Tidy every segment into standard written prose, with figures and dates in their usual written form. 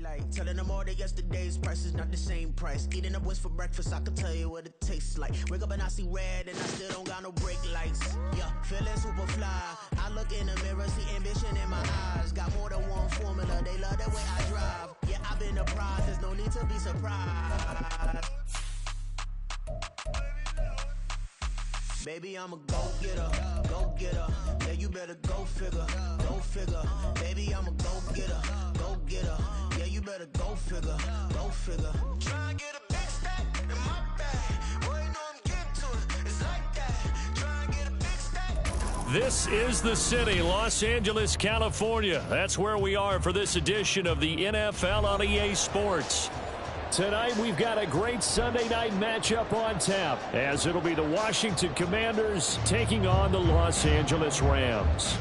like telling them all that yesterday's price is not the same price. Eating up what's for breakfast, I can tell you what it tastes like. Wake up and I see red and I still don't got no brake lights. Yeah, feeling super fly. I look in the mirror, see ambition in my eyes. Got more than one formula, they love the way I drive. Yeah, I've been a prize, there's no need to be surprised. Baby, I'm a go-getter, go-getter. Yeah, you better go figure, go figure. Baby, I'm a go-getter, go-getter. Yeah, you better go figure, go figure. Try and get a big stack in my bag. Boy, you know I'm getting to it, it's like that. Try and get a big stack. This is the city, Los Angeles, California. That's where we are for this edition of the NFL on EA Sports. Tonight, we've got a great Sunday night matchup on tap, as it'll be the Washington Commanders taking on the Los Angeles Rams.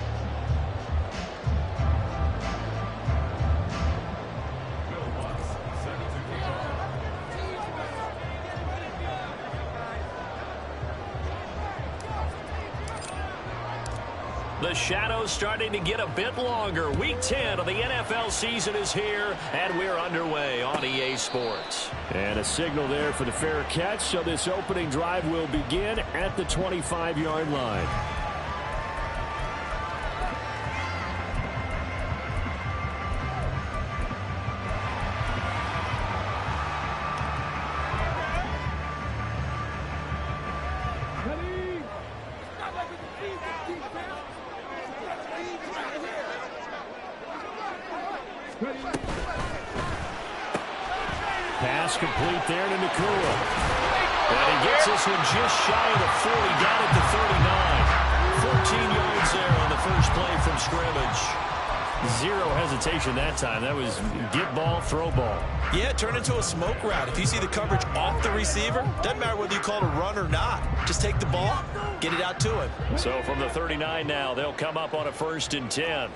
The shadows starting to get a bit longer. Week 10 of the NFL season is here, and we're underway on EA Sports. And a signal there for the fair catch, so this opening drive will begin at the 25-yard line. Pass complete there to Nakua. And he gets us in just shy of the 40, down at the 39. 14 yards there on the first play from scrimmage. Zero hesitation that time. That was get ball, throw ball. Yeah, turn into a smoke route. If you see the coverage off the receiver, doesn't matter whether you call it a run or not. Just take the ball, get it out to him. So from the 39 now, they'll come up on a 1st and 10.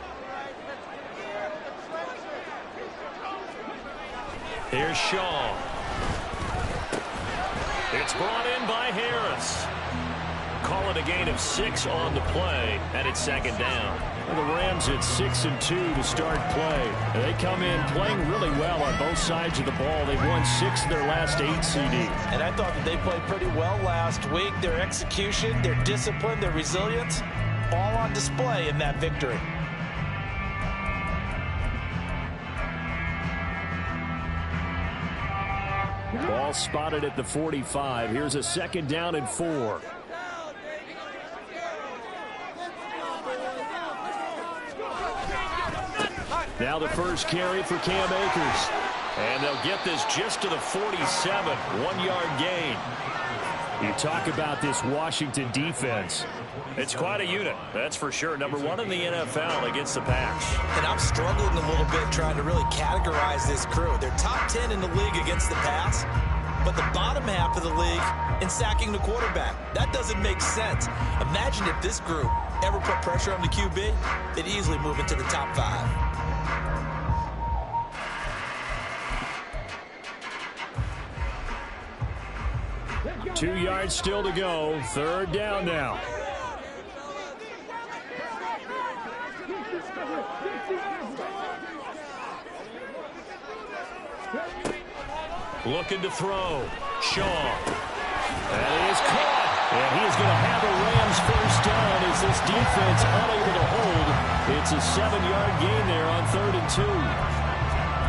Here's Shaw. It's brought in by Harris. Call it a gain of 6 on the play, and it's 2nd down. And the Rams at 6-2 to start play. And they come in playing really well on both sides of the ball. They've won 6 of their last 8 CDs. And I thought that they played pretty well last week. Their execution, their discipline, their resilience, all on display in that victory. Ball spotted at the 45. Here's a 2nd down and 4. Now the first carry for Cam Akers. And they'll get this just to the 47. 1-yard gain. You talk about this Washington defense. It's quite a unit, that's for sure. Number 1 in the NFL against the pass. And I'm struggling a little bit trying to really categorize this crew. They're top 10 in the league against the pass, but the bottom half of the league in sacking the quarterback. That doesn't make sense. Imagine if this group ever put pressure on the QB, they'd easily move into the top 5. 2 yards still to go. 3rd down now. Looking to throw. Shaw. That is caught. And he is going to have a Rams 1st down as this defense unable to hold. It's a 7-yard gain there on 3rd and 2.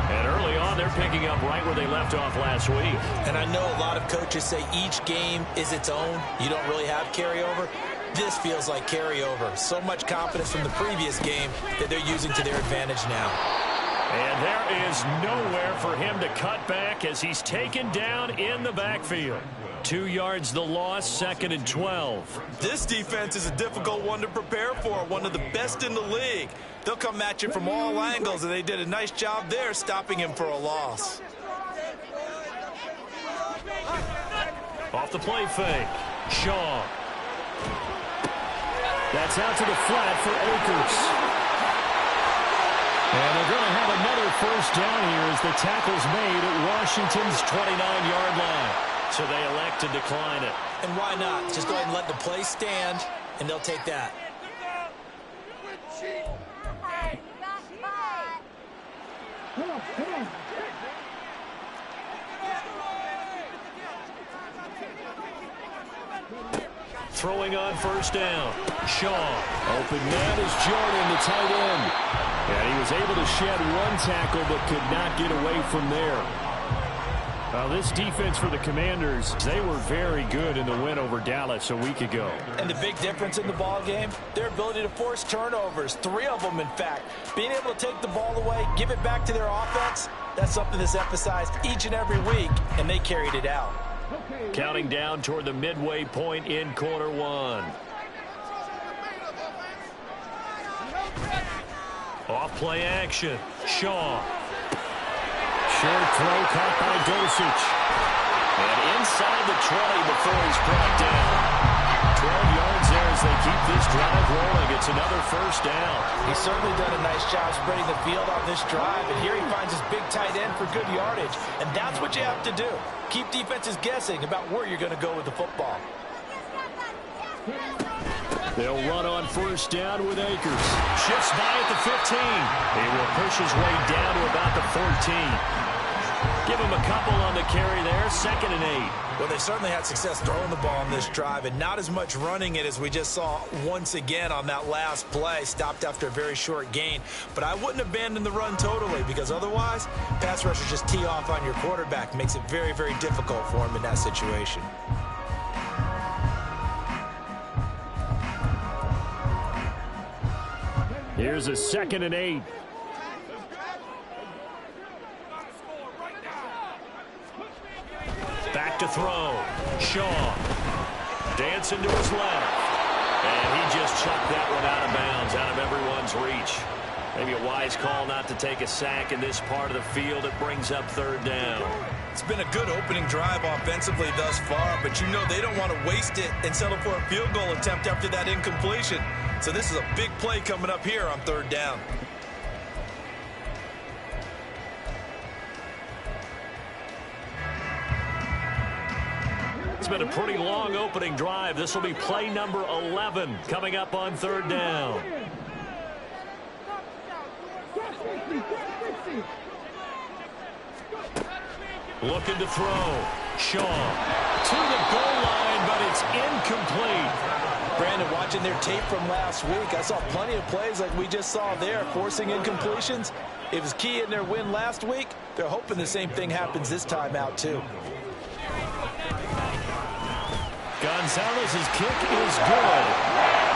And early on, they're picking up right where they left off last week. And I know a lot of coaches say each game is its own. You don't really have carryover. This feels like carryover. So much confidence from the previous game that they're using to their advantage now. And there is nowhere for him to cut back as he's taken down in the backfield. 2 yards the loss, 2nd and 12. This defense is a difficult one to prepare for, one of the best in the league. They'll come at you from all angles, and they did a nice job there stopping him for a loss. Off the play fake. Shaw. That's out to the flat for Akers. And they're going to have another 1st down here as the tackle's made at Washington's 29-yard line. So they elect to decline it. And why not? Just go ahead and let the play stand, and they'll take that. throwing on first down. Shaw. Open man is Jordan, the tight end. And he was able to shed one tackle but could not get away from there. This defense for the Commanders, they were very good in the win over Dallas a week ago. And the big difference in the ball game, their ability to force turnovers, 3 of them in fact. Being able to take the ball away, give it back to their offense, that's something that's emphasized each and every week, and they carried it out. Counting down toward the midway point in quarter one. Off play action. Shaw. Short throw caught by Dosich. And inside the 20 before he's brought down. 12 yards there as they keep this drive rolling. It's another first down. He's certainly done a nice job spreading the field on this drive. And here he finds his big tight end for good yardage. And that's what you have to do. Keep defenses guessing about where you're going to go with the football. They'll run on first down with Akers. Shifts by at the 15. He will push his way down to about the 14. Give him a couple on the carry there. 2nd and 8. Well, they certainly had success throwing the ball on this drive and not as much running it as we just saw once again on that last play. Stopped after a very short gain. But I wouldn't abandon the run totally because otherwise, pass rushers just tee off on your quarterback. Makes it very, very difficult for him in that situation. Here's a 2nd and 8. Back to throw. Shaw. Dancing to his left. And he just chucked that one out of bounds, out of everyone's reach. Maybe a wise call not to take a sack in this part of the field. It brings up 3rd down. It's been a good opening drive offensively thus far, but you know they don't want to waste it and settle for a field goal attempt after that incompletion. So this is a big play coming up here on 3rd down. It's been a pretty long opening drive. This will be play number 11 coming up on 3rd down. Looking to throw. Shaw to the goal line, but it's incomplete. Brandon, watching their tape from last week, I saw plenty of plays like we just saw there, forcing incompletions. It was key in their win last week. They're hoping the same thing happens this time out, too. Gonzalez's kick is good.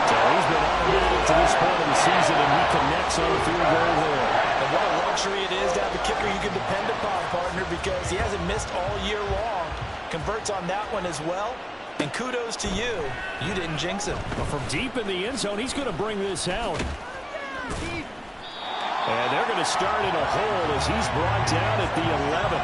So he's been automatic to this point of the season, and he connects on the field goal there. And what a luxury it is to have a kicker you can depend upon, partner, because he hasn't missed all year long. Converts on that one as well. And kudos to you. You didn't jinx him. But from deep in the end zone, he's going to bring this out. And they're going to start in a hole as he's brought down at the 11.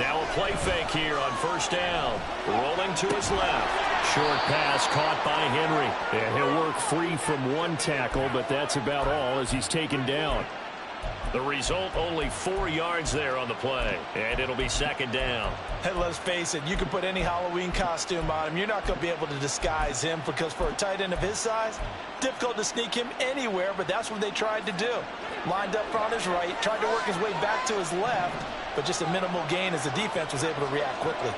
Now a play fake here on first down. Rolling to his left. Short pass caught by Henry. And he'll work free from one tackle, but that's about all as he's taken down. The result, only 4 yards there on the play. And it'll be 2nd down. And let's face it, you can put any Halloween costume on him. You're not going to be able to disguise him because for a tight end of his size, difficult to sneak him anywhere, but that's what they tried to do. Lined up on his right, tried to work his way back to his left, but just a minimal gain as the defense was able to react quickly.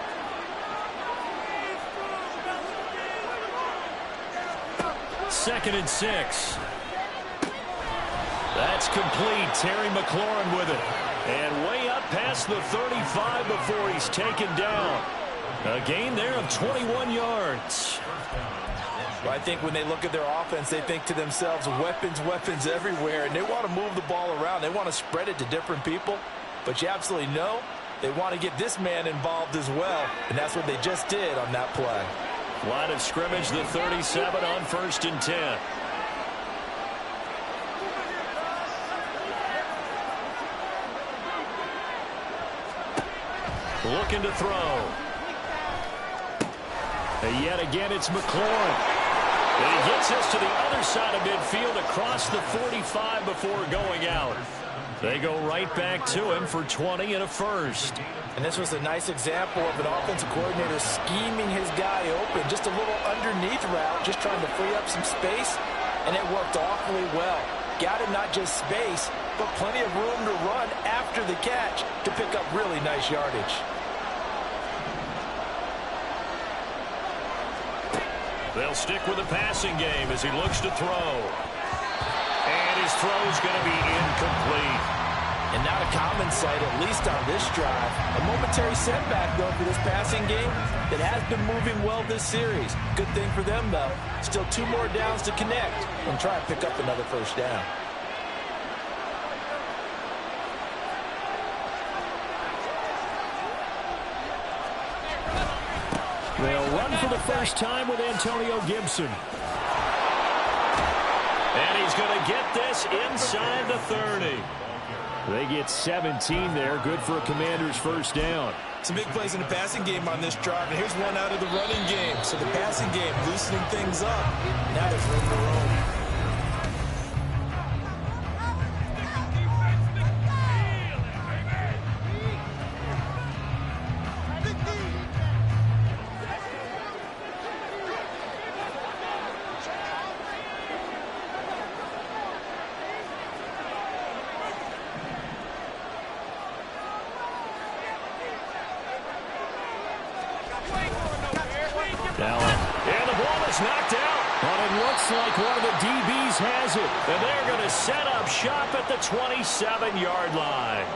Second and 6. That's complete. Terry McLaurin with it. And way up past the 35 before he's taken down. A gain there of 21 yards. Well, I think when they look at their offense, they think to themselves, weapons, weapons everywhere. And they want to move the ball around. They want to spread it to different people. But you absolutely know they want to get this man involved as well. And that's what they just did on that play. Line of scrimmage, the 37 on 1st and 10. looking to throw. And yet again, it's McLaurin. And he gets us to the other side of midfield across the 45 before going out. They go right back to him for 20 and a first. And this was a nice example of an offensive coordinator scheming his guy open. Just a little underneath route, just trying to free up some space, and it worked awfully well. Got him not just space, but plenty of room to run after the catch to pick up really nice yardage. They'll stick with the passing game as he looks to throw. And his throw's going to be incomplete. And not a common sight, at least on this drive. A momentary setback, though, for this passing game that has been moving well this series. Good thing for them, though. Still 2 more downs to connect and try to pick up another first down. They'll run for the first time with Antonio Gibson. And he's going to get this inside the 30. They get 17 there. Good for a Commander's first down. Some big plays in the passing game on this drive, and here's one out of the running game. So the passing game loosening things up. Now there's room to roam. And the ball is knocked out. But it looks like one of the DBs has it. And they're going to set up shop at the 27-yard line.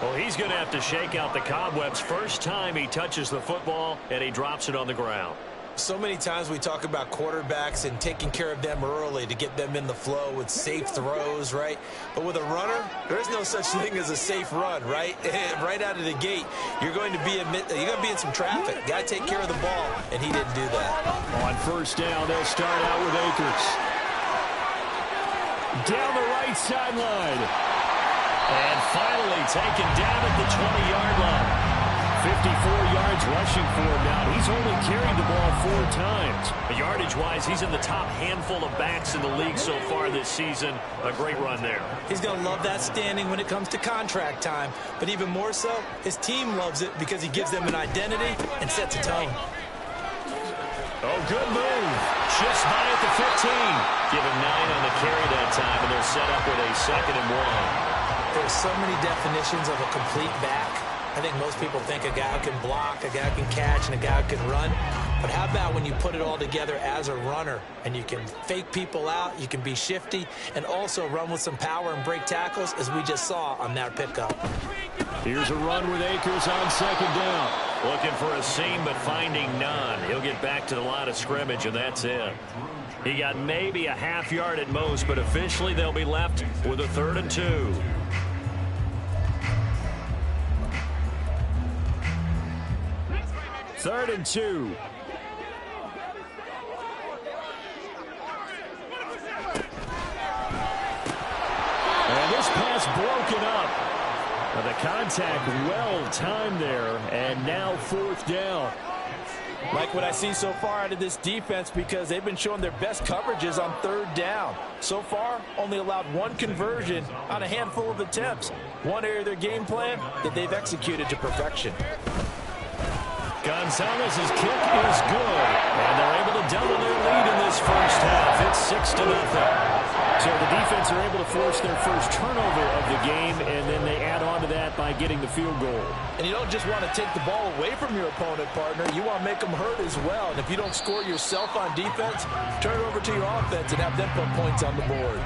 Well, he's going to have to shake out the cobwebs first time he touches the football, and he drops it on the ground. So many times we talk about quarterbacks and taking care of them early to get them in the flow with safe throws, right? But with a runner, there's no such thing as a safe run, right? Right out of the gate, you're going to be in some traffic. Got to take care of the ball, and he didn't do that. On first down, they'll start out with Akers. Down the right sideline. And finally taken down at the 20-yard line. 54 yards rushing for him now. He's only carried the ball 4 times. Yardage-wise, he's in the top handful of backs in the league so far this season. A great run there. He's going to love that standing when it comes to contract time. But even more so, his team loves it because he gives them an identity and sets a tone. Oh, good move. Shifts by at the 15. Give him 9 on the carry that time, and they'll set up with a 2nd and 1. There's so many definitions of a complete back. I think most people think a guy who can block, a guy who can catch, and a guy who can run. But how about when you put it all together as a runner and you can fake people out, you can be shifty, and also run with some power and break tackles, as we just saw on that pickup. Here's a run with Akers on 2nd down. Looking for a seam, but finding none. He'll get back to the line of scrimmage, and that's it. He got maybe a half yard at most, but officially they'll be left with a 3rd and 2. Third and 2. And this pass broken up. The contact well timed there, and now 4th down. Like what I see so far out of this defense, because they've been showing their best coverages on 3rd down. So far, only allowed 1 conversion on a handful of attempts. One area of their game plan that they've executed to perfection. Gonzalez's kick is good, and they're able to double their lead in this first half. It's 6-0. So the defense are able to force their first turnover of the game, and then they add on to that by getting the field goal. And you don't just want to take the ball away from your opponent, partner. You want to make them hurt as well. And if you don't score yourself on defense, turn it over to your offense and have them put points on the board.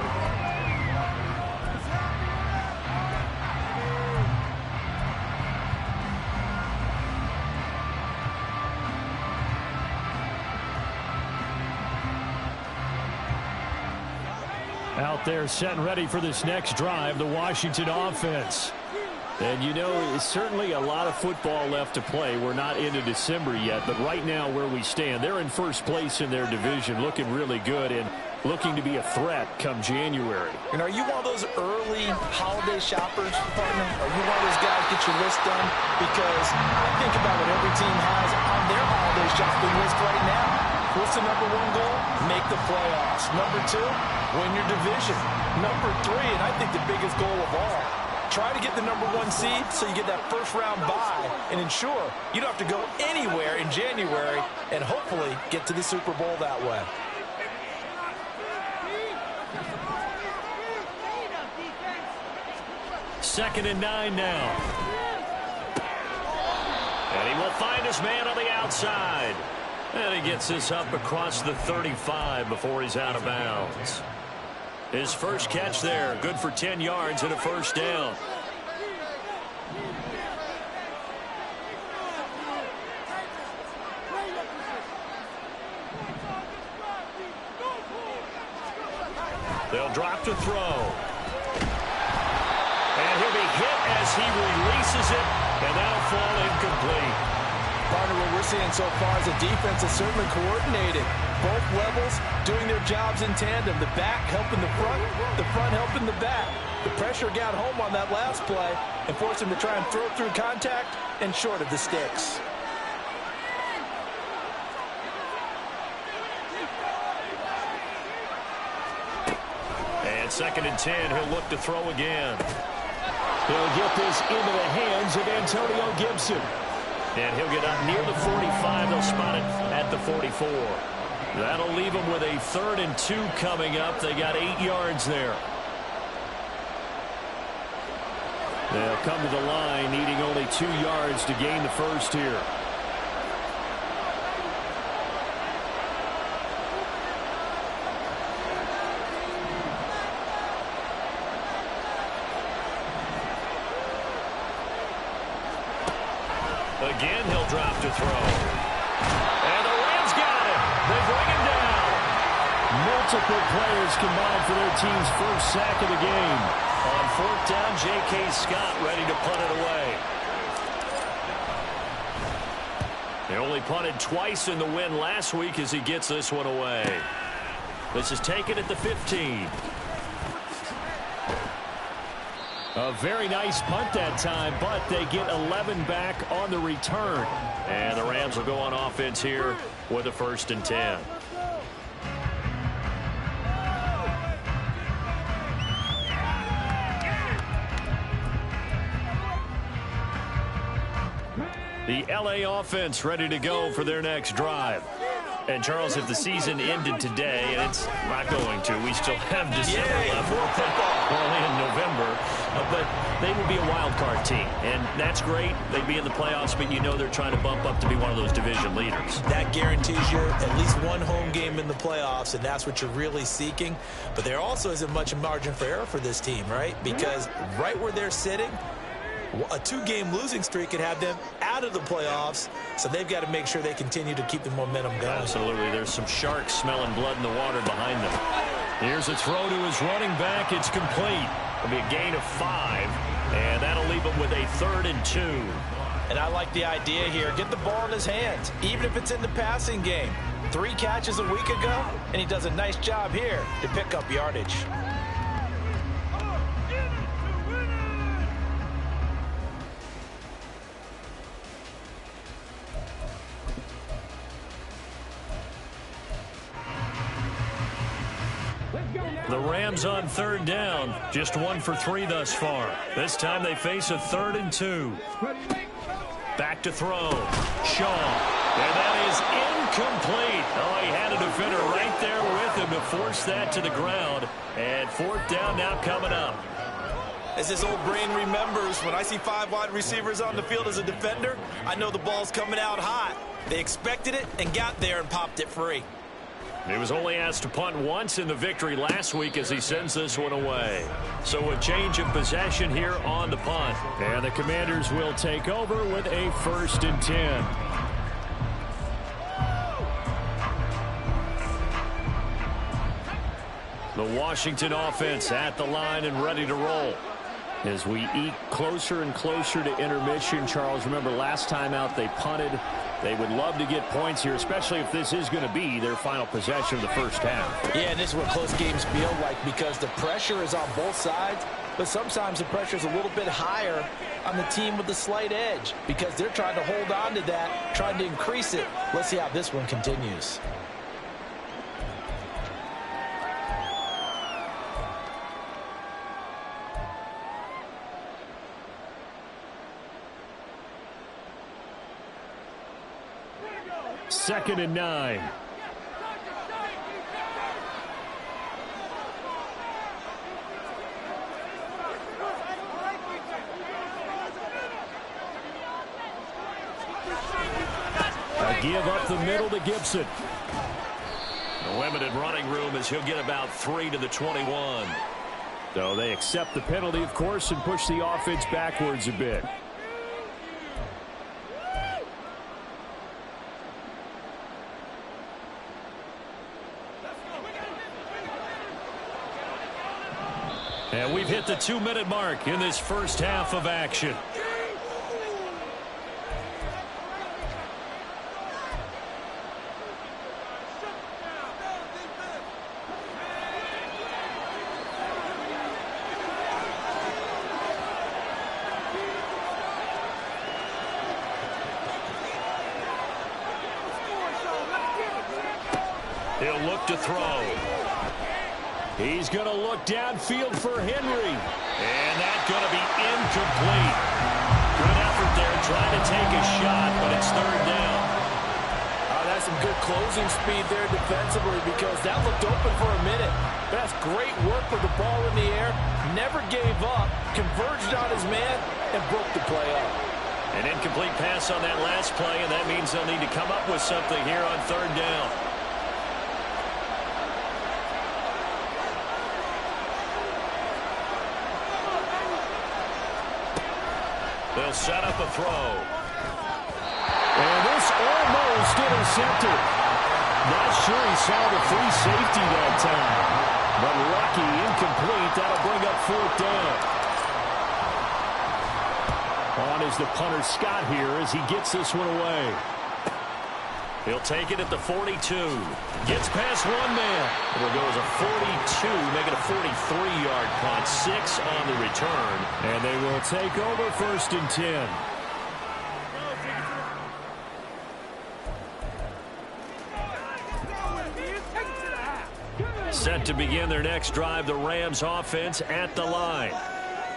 Out there set and ready for this next drive, the Washington offense. And you know, it's certainly a lot of football left to play. We're not into December yet, but right now where we stand, they're in first place in their division, looking really good and looking to be a threat come January. And are you one of those early holiday shoppers, partner? Are you one of those guys who get your list done, because I think about what every team has on their holiday shopping list right now. What's the number one goal? Make the playoffs. Number two, win your division. Number three, and I think the biggest goal of all, try to get the number one seed so you get that first round bye and ensure you don't have to go anywhere in January and hopefully get to the Super Bowl that way. Second and 9 now. And he will find his man on the outside. And he gets this up across the 35 before he's out of bounds. His first catch there, good for 10 yards and a first down. They'll drop to throw. And he'll be hit as he releases it, and that'll fall incomplete. Partner, what we're seeing so far is a defense that's certainly coordinated. Both levels doing their jobs in tandem. The back helping the front helping the back. The pressure got home on that last play and forced him to try and throw through contact and short of the sticks. And second and 10, he'll look to throw again. He'll get this into the hands of Antonio Gibson. And he'll get up near the 45. They'll spot it at the 44. That'll leave them with a 3rd and 2 coming up. They got 8 yards there. They'll come to the line needing only 2 yards to gain the first here. Again, he'll drop to throw. And the Rams got him. They bring him down. Multiple players combined for their team's first sack of the game. On 4th down, J.K. Scott ready to punt it away. They only punted twice in the win last week as he gets this one away. This is taken at the 15. A very nice punt that time, but they get 11 back on the return. And the Rams will go on offense here with a 1st and 10. The LA offense ready to go for their next drive. And, Charles, if the season ended today, and it's not going to, we still have December left. Only in November. But they would be a wild card team, and that's great. They'd be in the playoffs, but you know they're trying to bump up to be one of those division leaders. That guarantees you at least one home game in the playoffs, and that's what you're really seeking. But there also isn't much margin for error for this team, right? Because right where they're sitting, a 2-game losing streak could have them out of the playoffs, so they've got to make sure they continue to keep the momentum going. Absolutely. There's some sharks smelling blood in the water behind them. Here's a throw to his running back. It's complete. It'll be a gain of 5, and that'll leave him with a 3rd and 2. And I like the idea here. Get the ball in his hands, even if it's in the passing game. 3 catches a week ago, and he does a nice job here to pick up yardage. The Rams on 3rd down, just 1 for 3 thus far. This time they face a 3rd and 2. Back to throw. Shaw. And that is incomplete. Oh, he had a defender right there with him to force that to the ground. And 4th down now coming up. As his old brain remembers, when I see 5 wide receivers on the field as a defender, I know the ball's coming out hot. They expected it and got there and popped it free. He was only asked to punt once in the victory last week as he sends this one away. So a change of possession here on the punt. And the Commanders will take over with a 1st and 10. The Washington offense at the line and ready to roll. As we eke closer and closer to intermission, Charles, remember last time out they punted They would love to get points here, especially if this is going to be their final possession of the first half. Yeah, and this is what close games feel like because the pressure is on both sides, but sometimes the pressure is a little bit higher on the team with the slight edge because they're trying to hold on to that, trying to increase it. Let's see how this one continues. Second and 9. A give up the middle to Gibson. The limited running room as he'll get about 3 to the 21. So they accept the penalty, of course, and push the offense backwards a bit. And we've hit the 2-minute mark in this first half of action. He'll look to throw. He's going to look downfield for Henry. And that's going to be incomplete. Good effort there trying to take a shot, but it's third down. That's some good closing speed there defensively because that looked open for a minute. But that's great work with the ball in the air. Never gave up, converged on his man, and broke the play up. An incomplete pass on that last play, and that means they'll need to come up with something here on third down. They'll set up a throw. And this almost intercepted. Not sure he saw the free safety that time. But lucky, incomplete. That'll bring up fourth down. On is the punter Scott here as he gets this one away. He'll take it at the 42. Gets past one man. It'll go as a 42, make it a 43-yard punt. 6 on the return. And they will take over first and 10. Set to begin their next drive, the Rams offense at the line.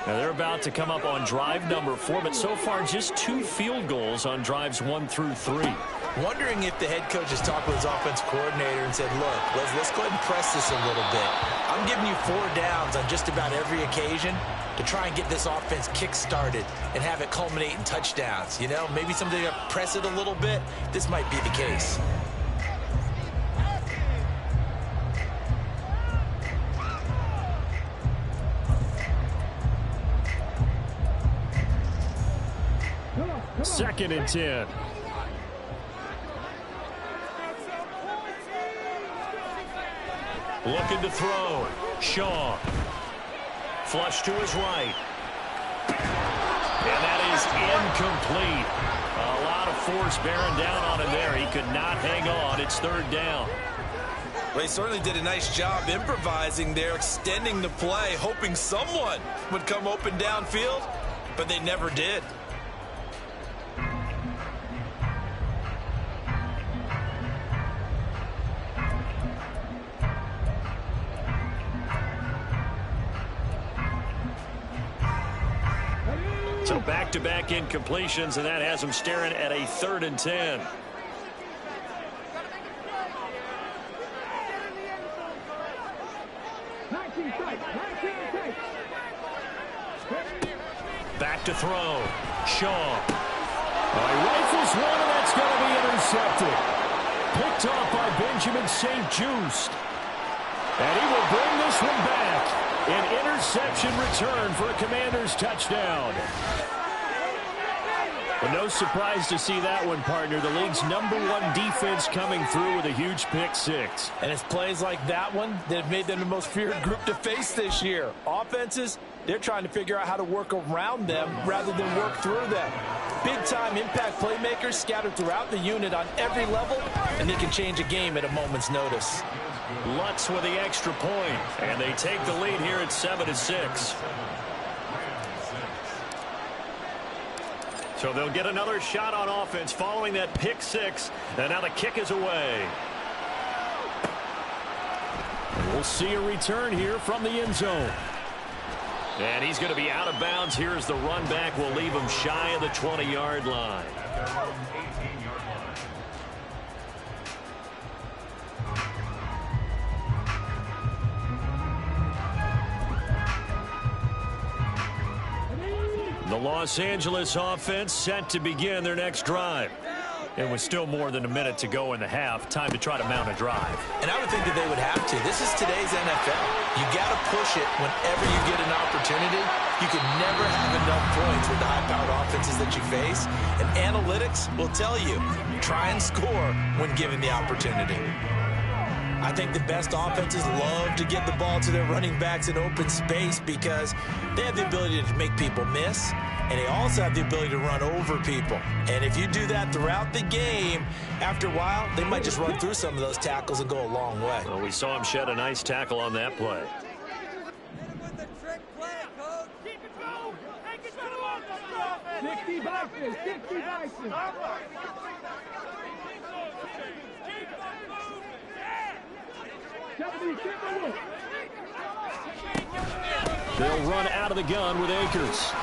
Now they're about to come up on drive number 4, but so far just 2 field goals on drives 1 through 3. Wondering if the head coach has talked with his offensive coordinator and said, look, let's go ahead and press this a little bit. I'm giving you 4 downs on just about every occasion to try and get this offense kick-started and have it culminate in touchdowns. You know, maybe something to press it a little bit. This might be the case. Second and 10. Looking to throw. Shaw. Flush to his right. And that is incomplete. A lot of force bearing down on him there. He could not hang on. It's third down. Well, he certainly did a nice job improvising there, extending the play, hoping someone would come open downfield, but they never did. So back-to-back incompletions, and that has them staring at a 3rd and 10. Back to throw. Shaw. He rifles one, and that's going to be intercepted. Picked off by Benjamin St. Just. And he will bring this one back. An interception return for a Commanders touchdown. Well, no surprise to see that one, partner. The league's #1 defense coming through with a huge pick 6. And it's plays like that one that have made them the most feared group to face this year. Offenses, they're trying to figure out how to work around them rather than work through them. big-time impact playmakers scattered throughout the unit on every level, and they can change a game at a moment's notice. Lutz with the extra point, and they take the lead here at 7-6. So they'll get another shot on offense following that pick six, and now the kick is away. We'll see a return here from the end zone. And he's going to be out of bounds here as the run back will leave him shy of the 20-yard line. The Los Angeles offense set to begin their next drive. And with still more than a minute to go in the half, time to try to mount a drive. And I would think that they would have to. This is today's NFL. You got to push it whenever you get an opportunity. You can never have enough points with the high-powered offenses that you face. And analytics will tell you, try and score when given the opportunity. I think the best offenses love to get the ball to their running backs in open space because they have the ability to make people miss, and they also have the ability to run over people. And if you do that throughout the game, after a while, they might just run through some of those tackles and go a long way. Well, we saw him shed a nice tackle on that play. They'll run out of the gun with Akers.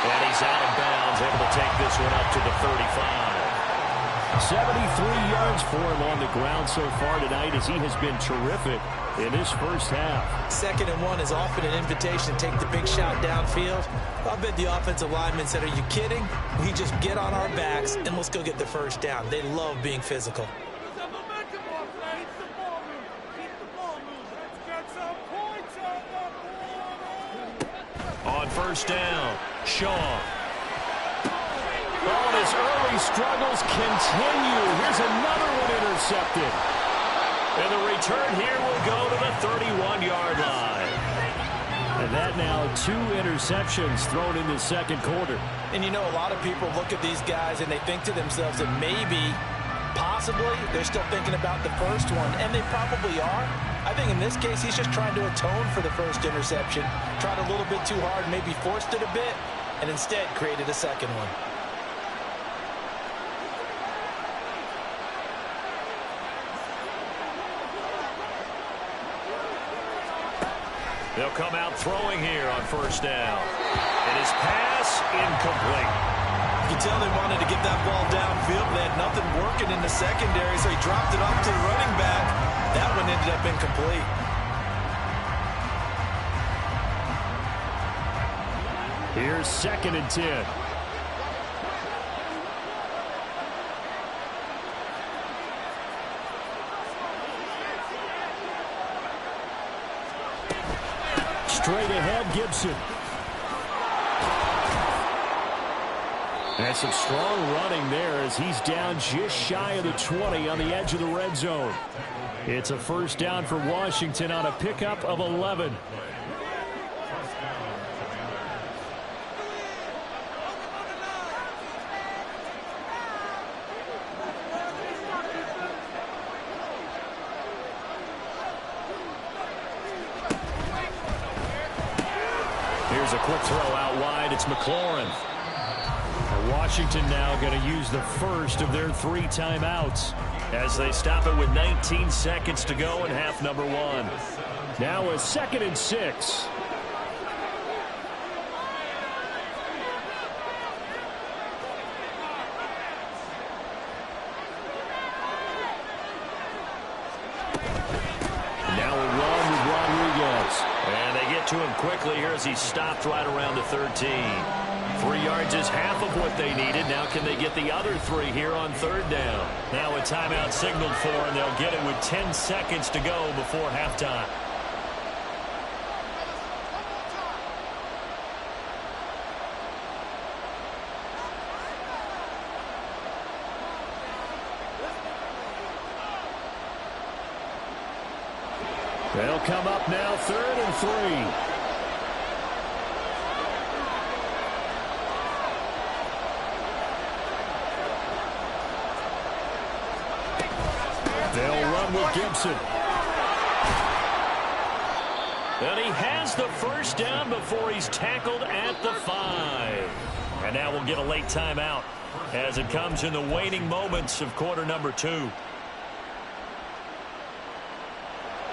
And he's out of bounds, able to take this one up to the 35. 73 yards for him on the ground so far tonight as he has been terrific in this first half. 2nd and 1 is often an invitation to take the big shot downfield. I'll bet the offensive linemen said, are you kidding? We just get on our backs and let's go get the first down. They love being physical. On first down, Shaw. Oh, his early struggles continue. Here's another one intercepted. And the return here will go to the 31-yard line. And that now 2 interceptions thrown in the second quarter. And you know, a lot of people look at these guys and they think to themselves that maybe, possibly, they're still thinking about the first one, and they probably are. I think in this case, he's just trying to atone for the first interception. Tried a little bit too hard, maybe forced it a bit, and instead created a second one. They'll come out throwing here on first down. And his pass incomplete. You can tell they wanted to get that ball downfield. They had nothing working in the secondary, so he dropped it off to the running back. That one ended up incomplete. Here's 2nd and 10. Straight ahead, Gibson. And some strong running there as he's down just shy of the 20 on the edge of the red zone. It's a first down for Washington on a pickup of 11. Here's a quick throw out wide. It's McLaurin. Washington now going to use the first of their 3 timeouts as they stop it with 19 seconds to go in half number 1. Now a 2nd and 6. Now a run with Rodriguez. And they get to him quickly here as he's stopped right around the 13. 3 yards is half of what they needed. Now can they get the other 3 here on 3rd down? Now a timeout signaled for, and they'll get it with 10 seconds to go before halftime. They'll come up now 3rd and 3. They'll run with Gibson. And he has the first down before he's tackled at the 5. And now we'll get a late timeout as it comes in the waning moments of quarter number 2.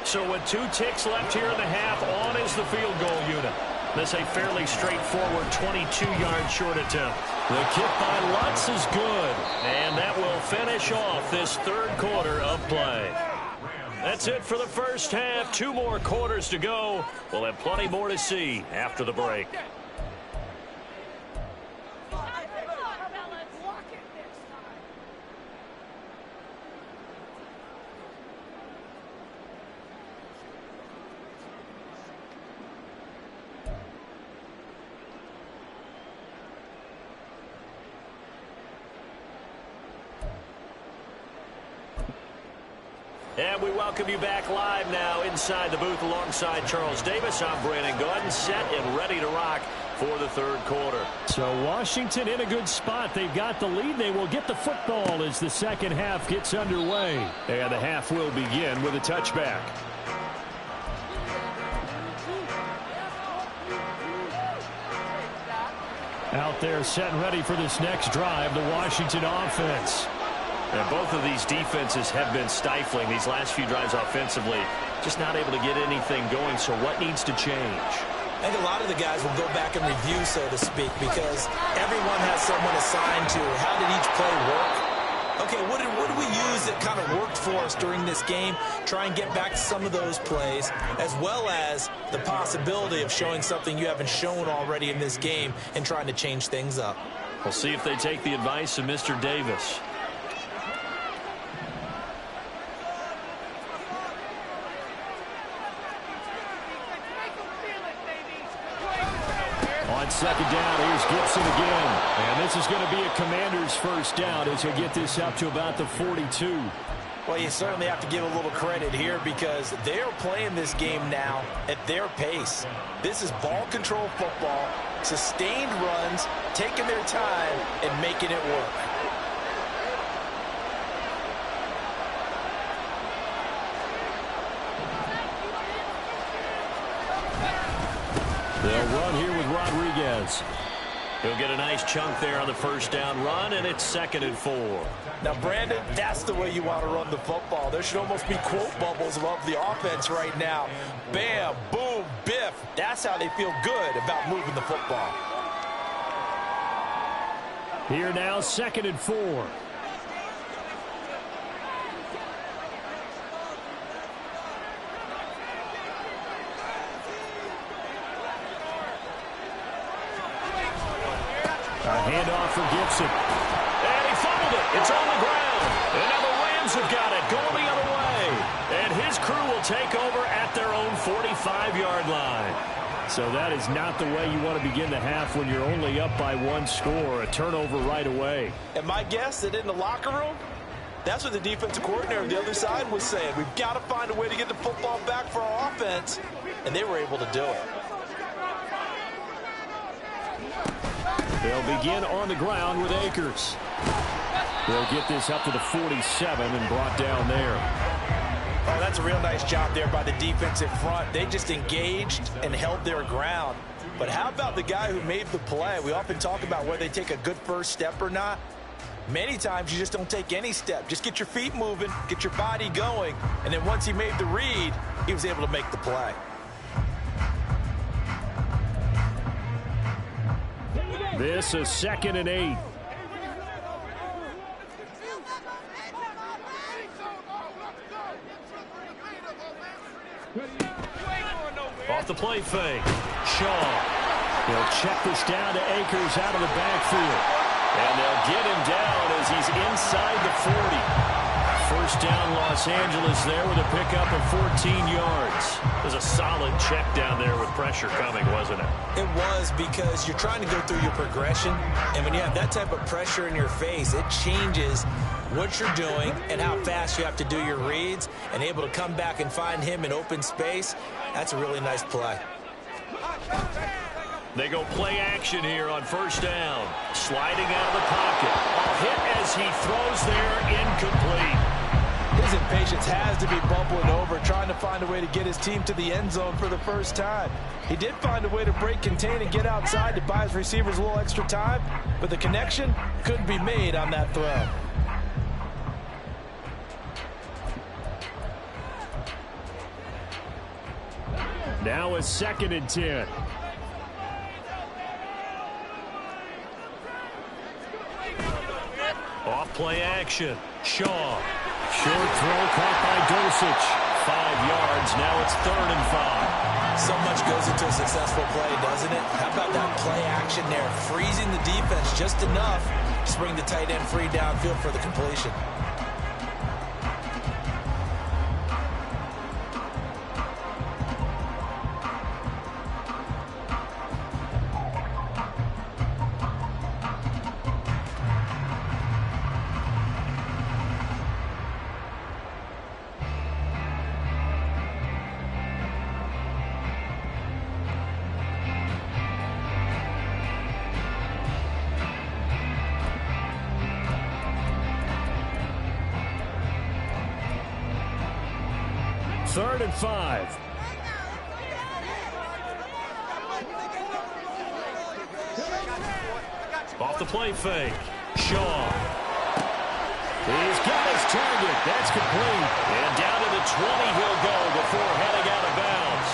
So with 2 ticks left here in the half, on is the field goal unit. This a fairly straightforward 22-yard short attempt. The kick by Lutz is good, and that will finish off this third quarter of play. That's it for the first half. 2 more quarters to go. We'll have plenty more to see after the break. And we welcome you back live now inside the booth alongside Charles Davis. I'm Brandon Gordon, set and ready to rock for the third quarter. So Washington in a good spot. They've got the lead. They will get the football as the second half gets underway. And the half will begin with a touchback. Out there set and ready for this next drive, the Washington offense. And both of these defenses have been stifling these last few drives offensively. Just not able to get anything going. So what needs to change? I think a lot of the guys will go back and review, so to speak, because everyone has someone assigned to how did each play work. Okay, what did we use that kind of worked for us during this game? Try and get back to some of those plays, as well as the possibility of showing something you haven't shown already in this game and trying to change things up. We'll see if they take the advice of Mr. Davis. On second down, here's Gibson again. And this is going to be a Commander's first down as he'll get this up to about the 42. Well, you certainly have to give a little credit here because they are playing this game now at their pace. This is ball control football, sustained runs, taking their time, and making it work. They'll run here with Rodriguez. He'll get a nice chunk there on the first down run, and it's 2nd and 4. Now, Brandon, that's the way you want to run the football. There should almost be quote bubbles above the offense right now. Bam, boom, biff. That's how they feel good about moving the football. Here now, 2nd and 4. A handoff for Gibson. And he fumbled it. It's on the ground. And now the Rams have got it going the other way. And his crew will take over at their own 45-yard line. So that is not the way you want to begin the half when you're only up by 1 score. A turnover right away. And my guess that in the locker room, that's what the defensive coordinator on the other side was saying. We've got to find a way to get the football back for our offense. And they were able to do it. They'll begin on the ground with Akers. They'll get this up to the 47 and brought down there. Oh, that's a real nice job there by the defensive front. They just engaged and held their ground. But how about the guy who made the play? We often talk about whether they take a good first step or not. Many times you just don't take any step. Just get your feet moving, get your body going, and then once he made the read, he was able to make the play. This is 2nd and 8. Off the play fake. Shaw. He'll check this down to Akers out of the backfield. And they'll get him down as he's inside the 40. First down, Los Angeles there with a pickup of 14 yards. It was a solid check down there with pressure coming, wasn't it? It was, because you're trying to go through your progression, and when you have that type of pressure in your face, it changes what you're doing and how fast you have to do your reads, and able to come back and find him in open space. That's a really nice play. They go play action here on first down. Sliding out of the pocket. A hit as he throws there, incomplete. His impatience has to be bubbling over, trying to find a way to get his team to the end zone for the first time. He did find a way to break, contain, and get outside to buy his receivers a little extra time, but the connection couldn't be made on that throw. Now a 2nd and 10. Off play action. Shaw. Short throw caught by Dosich. 5 yards. Now it's 3rd and 5. So much goes into a successful play, doesn't it? How about that play action there? Freezing the defense just enough to bring the tight end free downfield for the completion. Third and 5. Off the play fake. Shaw. He's got his target. That's complete. And down to the 20 he'll go before heading out of bounds.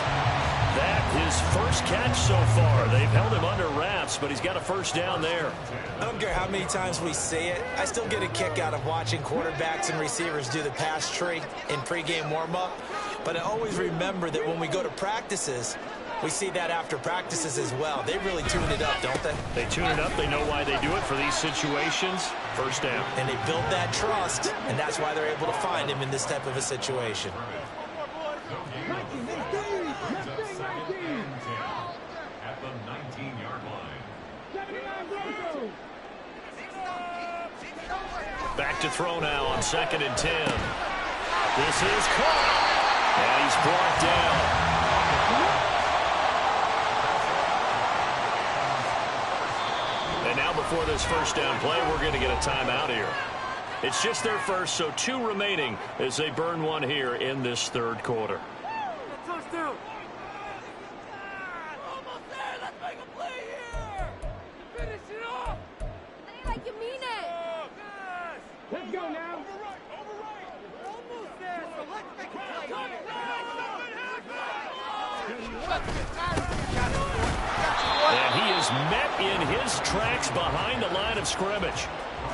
That his first catch so far. They've held him under wraps, but he's got a first down there. I don't care how many times we say it. I still get a kick out of watching quarterbacks and receivers do the pass tree in pregame warm-up. But I always remember that when we go to practices, we see that after practices as well. They really tune it up, don't they? They tune it up. They know why they do it for these situations. First down. And they build that trust, and that's why they're able to find him in this type of a situation. At the 19-yard line. Back to throw now on 2nd and 10. This is caught. And he's brought down. And now before this first down play, we're going to get a timeout here. It's just their first, so 2 remaining as they burn one here in this 3rd quarter. Touchdown. Almost there. Let's make a play here. Finish it off. Play like you mean it. Let's go now. Override. We're almost there, so let's make a play here. And he is met in his tracks behind the line of scrimmage.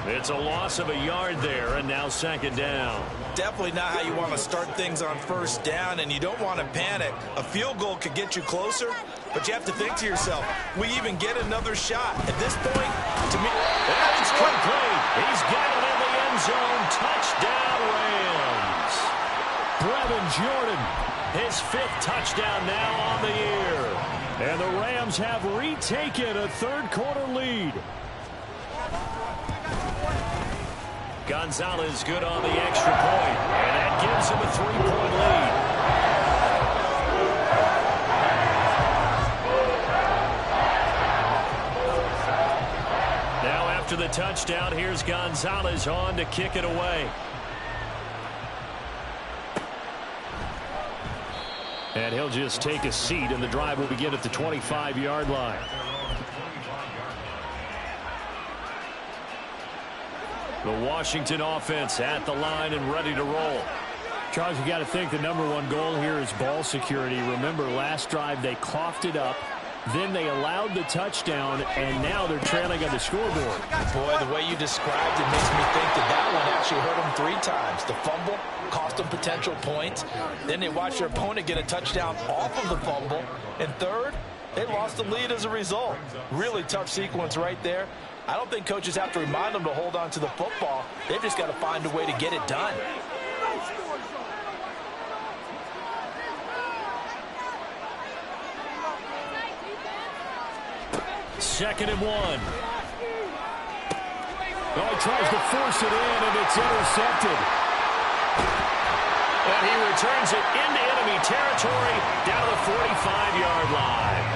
It's a loss of a yard there, and now 2nd down. Definitely not how you want to start things on first down, and you don't want to panic. A field goal could get you closer, but you have to think to yourself, we even get another shot. At this point, to me, that's complete. He's got it in the end zone. Touchdown, Rams. Brevin Jordan, his 5th touchdown now on the year. And the Rams have retaken a 3rd quarter lead. Gonzalez good on the extra point, and that gives him a 3-point lead. Now after the touchdown, here's Gonzalez on to kick it away. And he'll just take a seat, and the drive will begin at the 25-yard line. The Washington offense at the line and ready to roll. Charles, you got to think the #1 goal here is ball security. Remember, last drive they coughed it up, then they allowed the touchdown, and now they're trailing on the scoreboard. Boy, the way you described it makes me think that one actually hurt them 3 times. The fumble cost them potential points. Then they watched their opponent get a touchdown off of the fumble. And third, they lost the lead as a result. Really tough sequence right there. I don't think coaches have to remind them to hold on to the football. They've just got to find a way to get it done. Second and 1. Oh, he tries to force it in, and it's intercepted. And he returns it into enemy territory down the 45-yard line.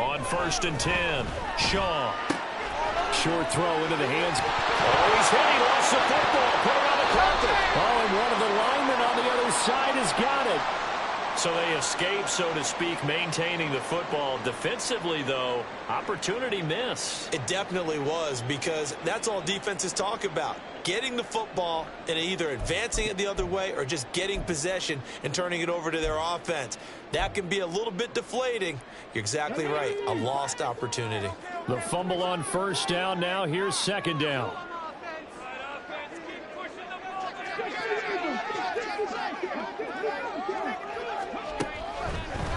On 1st and 10, Shaw. Short throw into the hands. Oh, he's hit. He lost the football. Put it on the carpet. Oh, and one of the linemen on the other side has got it. So they escape, so to speak, maintaining the football. Defensively, though, opportunity miss. It definitely was, because that's all defenses talk about. Getting the football and either advancing it the other way or just getting possession and turning it over to their offense. That can be a little bit deflating. You're exactly right. A lost opportunity. The fumble on 1st down. Now here's 2nd down.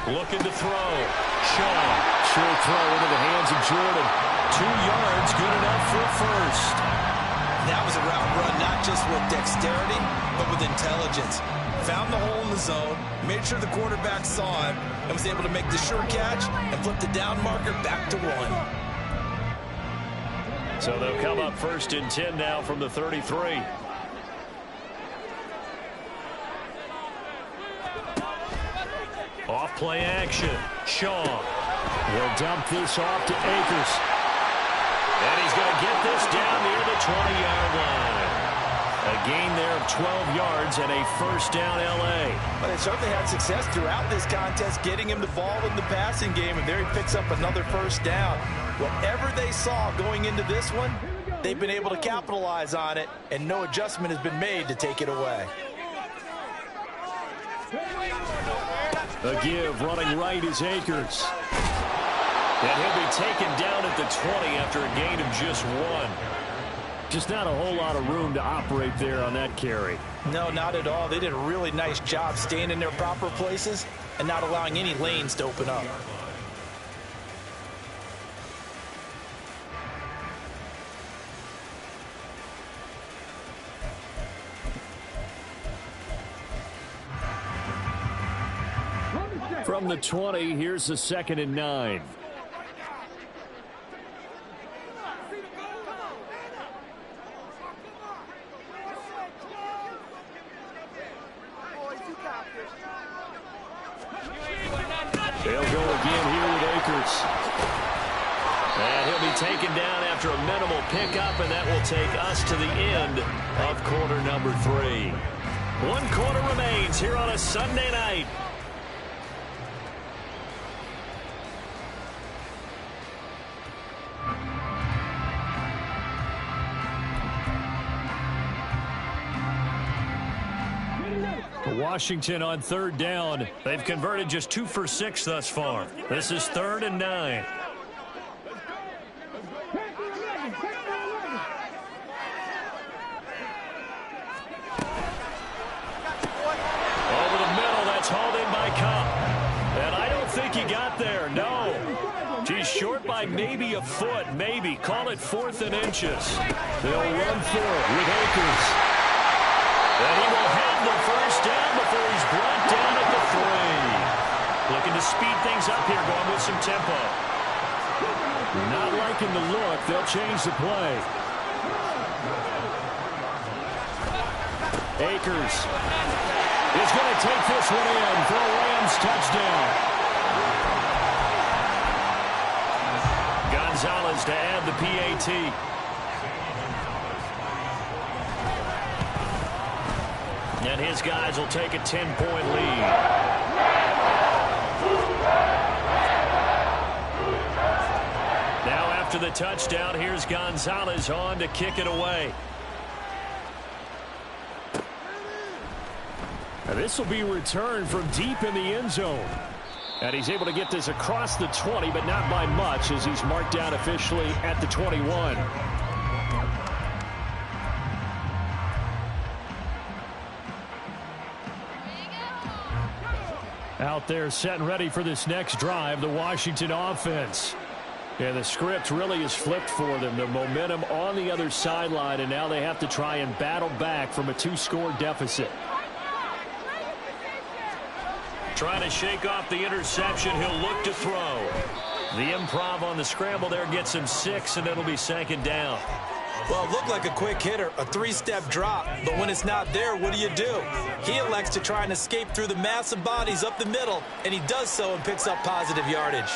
Looking to throw. Shaw. Short throw into the hands of Jordan. 2 yards, good enough for 1st. That was a route run, not just with dexterity, but with intelligence. Found the hole in the zone, made sure the quarterback saw him, and was able to make the sure catch and flip the down marker back to 1. So they'll come up 1st and 10 now from the 33. Off play action. Shaw. He'll dump this off to Akers. And he's going to get this down near the 20-yard line. A gain there of 12 yards and a 1st down L.A. But they certainly had success throughout this contest, getting him the ball in the passing game, and there he picks up another 1st down. Whatever they saw going into this one, they've been able to capitalize on it, and no adjustment has been made to take it away. A give, running right is Akers. And he'll be taken down at the 20 after a gain of just 1. Just not a whole lot of room to operate there on that carry. No, not at all. They did a really nice job staying in their proper places and not allowing any lanes to open up. From the 20, here's the 2nd and 9. They'll go again here with Akers. And he'll be taken down after a minimal pickup, and that will take us to the end of quarter number 3. 1 quarter remains here on a Sunday night. Washington on 3rd down. They've converted just 2 for 6 thus far. This is 3rd and 9. Over the middle, that's hauled in by Cup. And I don't think he got there, no. He's short by maybe a foot, maybe. Call it 4th and inches. They'll run for it with Akers. And he will have the 1st down before he's brought down at the 3. Looking to speed things up here, going with some tempo. Not liking the look. They'll change the play. Akers is going to take this one in for a Rams touchdown. Gonzalez to add the PAT. And his guys will take a 10-point lead. Now after the touchdown, here's Gonzalez on to kick it away. And this will be returned from deep in the end zone. And he's able to get this across the 20, but not by much, as he's marked down officially at the 21. Out there set and ready for this next drive, the Washington offense. And the script really is flipped for them. The momentum on the other sideline, and now they have to try and battle back from a 2-score deficit. Trying to shake off the interception. He'll look to throw. The improv on the scramble there gets him 6, and it'll be 2nd down. Well, it looked like a quick hitter, a 3-step drop, but when it's not there, what do? He elects to try and escape through the massive bodies up the middle, and he does so and picks up positive yardage.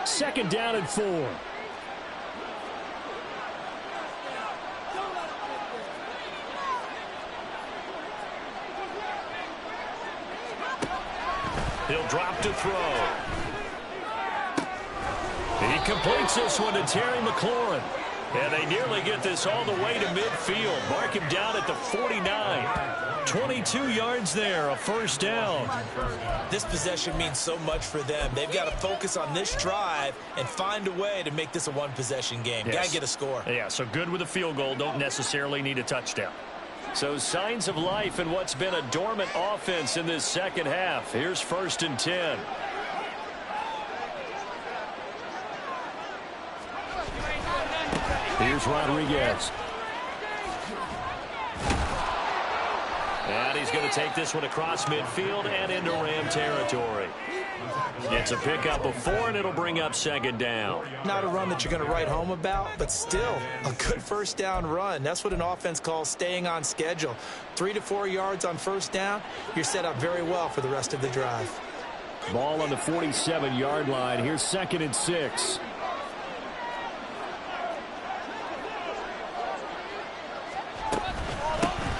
Second down and 4. He'll drop to throw. He completes this one to Terry McLaurin. And they nearly get this all the way to midfield. Mark him down at the 49. 22 yards there, a first down. This possession means so much for them. They've got to focus on this drive and find a way to make this a one-possession game. Yes. Got to get a score. Yeah, so good with a field goal. Don't necessarily need a touchdown. So signs of life in what's been a dormant offense in this second half. Here's 1st and 10. Here's Rodriguez. And he's going to take this one across midfield and into Ram territory. It's a pickup of 4, and it'll bring up 2nd down. Not a run that you're going to write home about, but still a good first down run. That's what an offense calls staying on schedule. 3 to 4 yards on first down, you're set up very well for the rest of the drive. Ball on the 47-yard line. Here's 2nd and 6.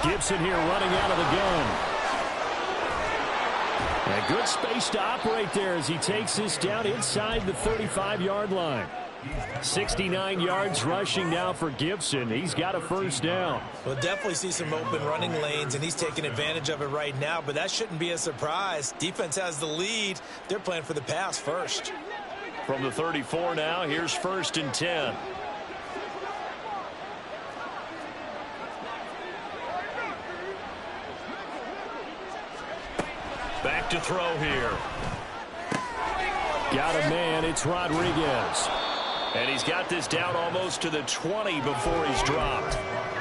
Gibson here running out of the gun. A good space to operate there as he takes this down inside the 35-yard line. 69 yards rushing now for Gibson. He's got a first down. We'll definitely see some open running lanes, and he's taking advantage of it right now, but that shouldn't be a surprise. Defense has the lead. They're playing for the pass first. From the 34 now, here's 1st and 10. Back to throw here. Got a man. It's Rodriguez. And he's got this down almost to the 20 before he's dropped.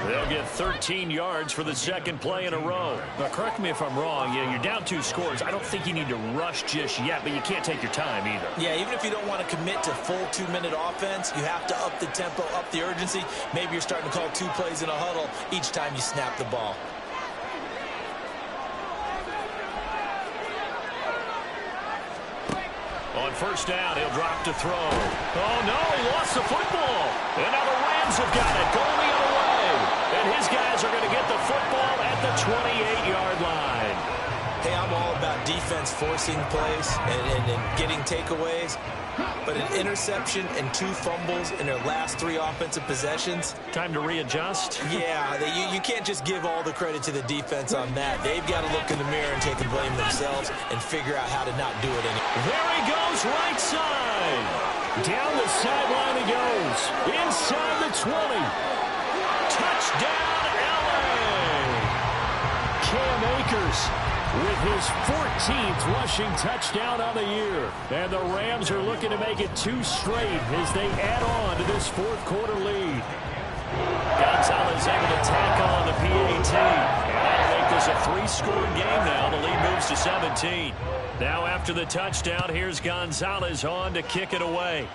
They'll get 13 yards for the second play in a row. Now, correct me if I'm wrong. You're down 2 scores. I don't think you need to rush just yet, but you can't take your time either. Yeah, even if you don't want to commit to full 2-minute offense, you have to up the tempo, up the urgency. Maybe you're starting to call 2 plays in a huddle each time you snap the ball. On first down, he'll drop to throw. Oh, no, he lost the football. And now the Rams have got it going the other way. And his guys are going to get the football at the 28-yard line. Hey, I'm all about defense forcing plays and getting takeaways. But an interception and 2 fumbles in their last 3 offensive possessions. Time to readjust. Yeah, you can't just give all the credit to the defense on that. They've got to look in the mirror and take the blame themselves and figure out how to not do it anymore. There he goes, right side. Down the sideline he goes. Inside the 20. Touchdown, L.A. Cam Akers with his 14th rushing touchdown on the year. And the Rams are looking to make it 2 straight as they add on to this 4th quarter lead. Gonzalez able to tack on the PAT. And that'll make this a 3-score game now. The lead moves to 17. Now after the touchdown, here's Gonzalez on to kick it away.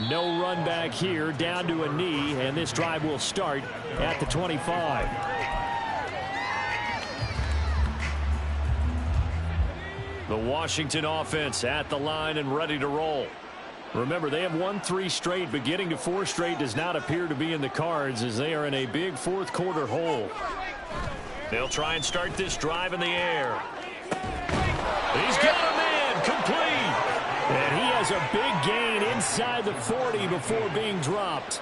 No run back here, down to a knee, and this drive will start at the 25. The Washington offense at the line and ready to roll. Remember, they have won 3 straight, but getting to 4 straight does not appear to be in the cards as they are in a big 4th quarter hole. They'll try and start this drive in the air. He's got a man, complete. And he has a big gain inside the 40 before being dropped.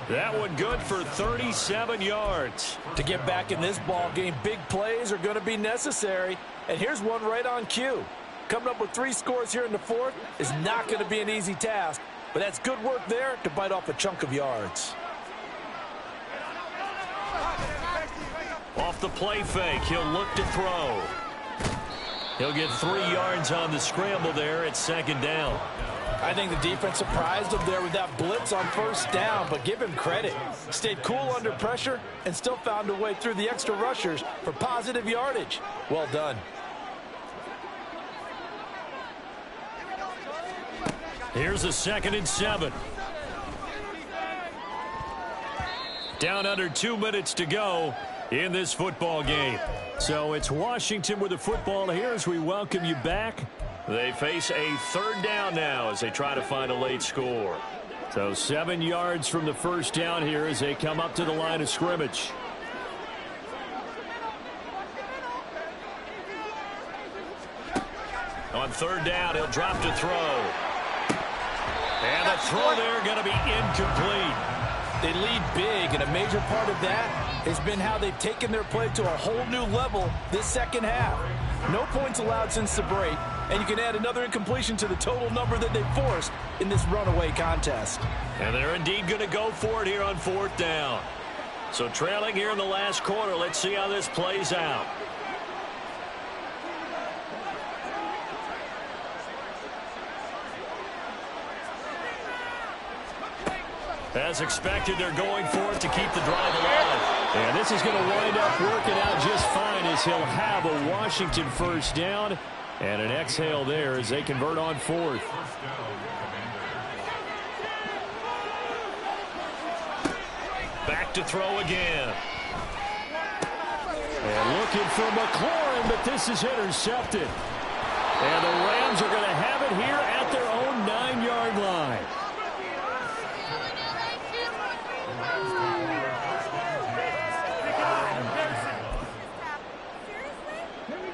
That one good for 37 yards. To get back in this ball game, big plays are going to be necessary. And here's one right on cue. Coming up with 3 scores here in the 4th is not going to be an easy task, but that's good work there to bite off a chunk of yards. Off the play fake, he'll look to throw. He'll get 3 yards on the scramble there at 2nd down. I think the defense surprised him there with that blitz on first down, but give him credit. Stayed cool under pressure and still found a way through the extra rushers for positive yardage. Well done. Here's a 2nd and 7. Down under 2 minutes to go in this football game. So it's Washington with the football here as we welcome you back They face a third down now as they try to find a late score. So 7 yards from the first down here as they come up to the line of scrimmage. On third down, he'll drop to throw. And the throw there going to be incomplete. They lead big, and a major part of that has been how they've taken their play to a whole new level this second half. No points allowed since the break, and you can add another incompletion to the total number that they forced in this runaway contest. And they're indeed going to go for it here on fourth down. So trailing here in the last quarter, let's see how this plays out. As expected, they're going for it to keep the drive alive. And this is going to wind up working out just fine as he'll have a Washington first down. And an exhale there as they convert on fourth. Back to throw again. And looking for McLaurin, but this is intercepted. And the Rams are going to have it here at their own 9-yard line.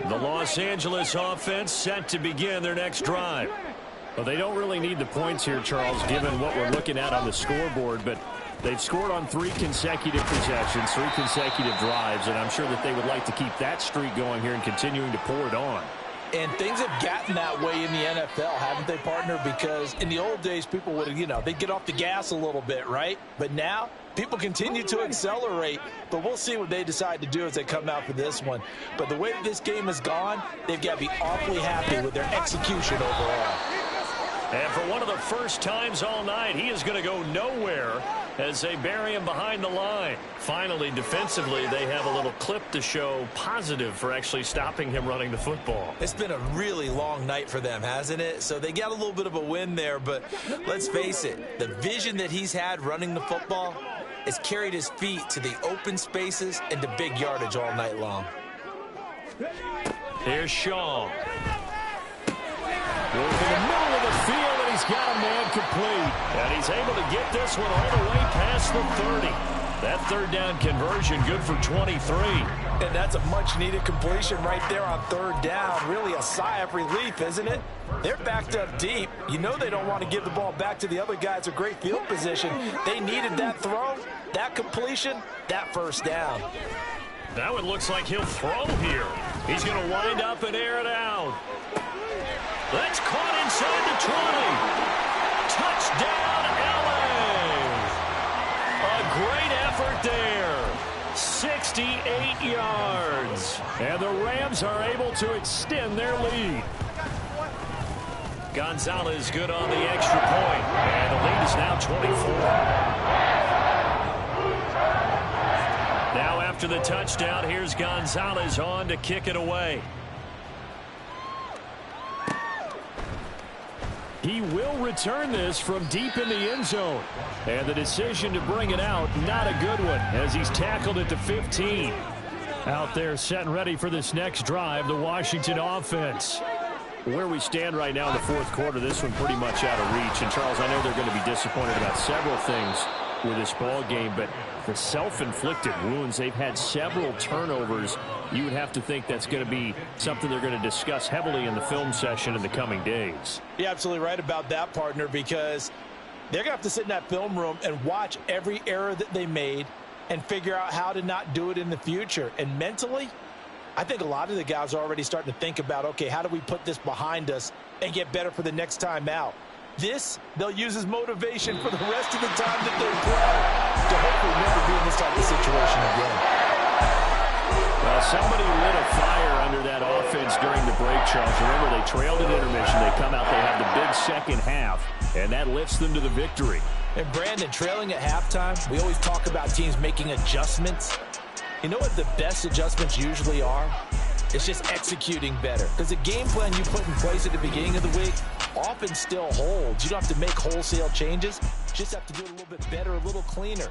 The Los Angeles offense set to begin their next drive. Well, they don't really need the points here, Charles, given what we're looking at on the scoreboard, but they've scored on 3 consecutive possessions, 3 consecutive drives, and I'm sure that they would like to keep that streak going here and continuing to pour it on. And things have gotten that way in the NFL, haven't they, partner? Because in the old days, people would, they'd get off the gas a little bit, right? But now, people continue to accelerate, but we'll see what they decide to do as they come out for this one. But the way this game has gone, they've got to be awfully happy with their execution overall. And for one of the first times all night, he is going to go nowhere as they bury him behind the line. Finally, defensively, they have a little clip to show positive for actually stopping him running the football. It's been a really long night for them, hasn't it? So they got a little bit of a win there, but let's face it, the vision that he's had running the football has carried his feet to the open spaces and to big yardage all night long. Here's Shaw. Goes in the middle of the field, and he's got a man complete. And he's able to get this one all the way past the 30. That third down conversion good for 23. And that's a much-needed completion right there on third down. Really a sigh of relief, isn't it? They're backed up deep. You know they don't want to give the ball back to the other guys in great field position. They needed that throw, that completion, that first down. That one looks like he'll throw here. He's going to wind up and air it out. That's caught inside the 20. Touchdown, LA. A great effort there. 68 yards. And the Rams are able to extend their lead. Gonzalez good on the extra point. And the lead is now 24. Now after the touchdown, here's Gonzalez on to kick it away. He will return this from deep in the end zone. And the decision to bring it out, not a good one, as he's tackled it to 15. Out there set and ready for this next drive, the Washington offense. Where we stand right now in the fourth quarter, this one pretty much out of reach. And, Charles, I know they're going to be disappointed about several things with this ball game, but the self-inflicted wounds, they've had several turnovers. You would have to think that's going to be something they're going to discuss heavily in the film session in the coming days. You're absolutely right about that, partner, because they're going to have to sit in that film room and watch every error that they made and figure out how to not do it in the future. And mentally, I think a lot of the guys are already starting to think about, okay, how do we put this behind us and get better for the next time out? This, they'll use as motivation for the rest of the time that they play to hopefully never be in this type of situation again. Well, somebody lit a fire under that offense during the break, Charles. Remember, they trailed at intermission. They come out, they have the big second half, and that lifts them to the victory. And, Brandon, trailing at halftime, we always talk about teams making adjustments. You know what the best adjustments usually are? It's just executing better. Because the game plan you put in place at the beginning of the week often still holds. You don't have to make wholesale changes. You just have to do it a little bit better, a little cleaner.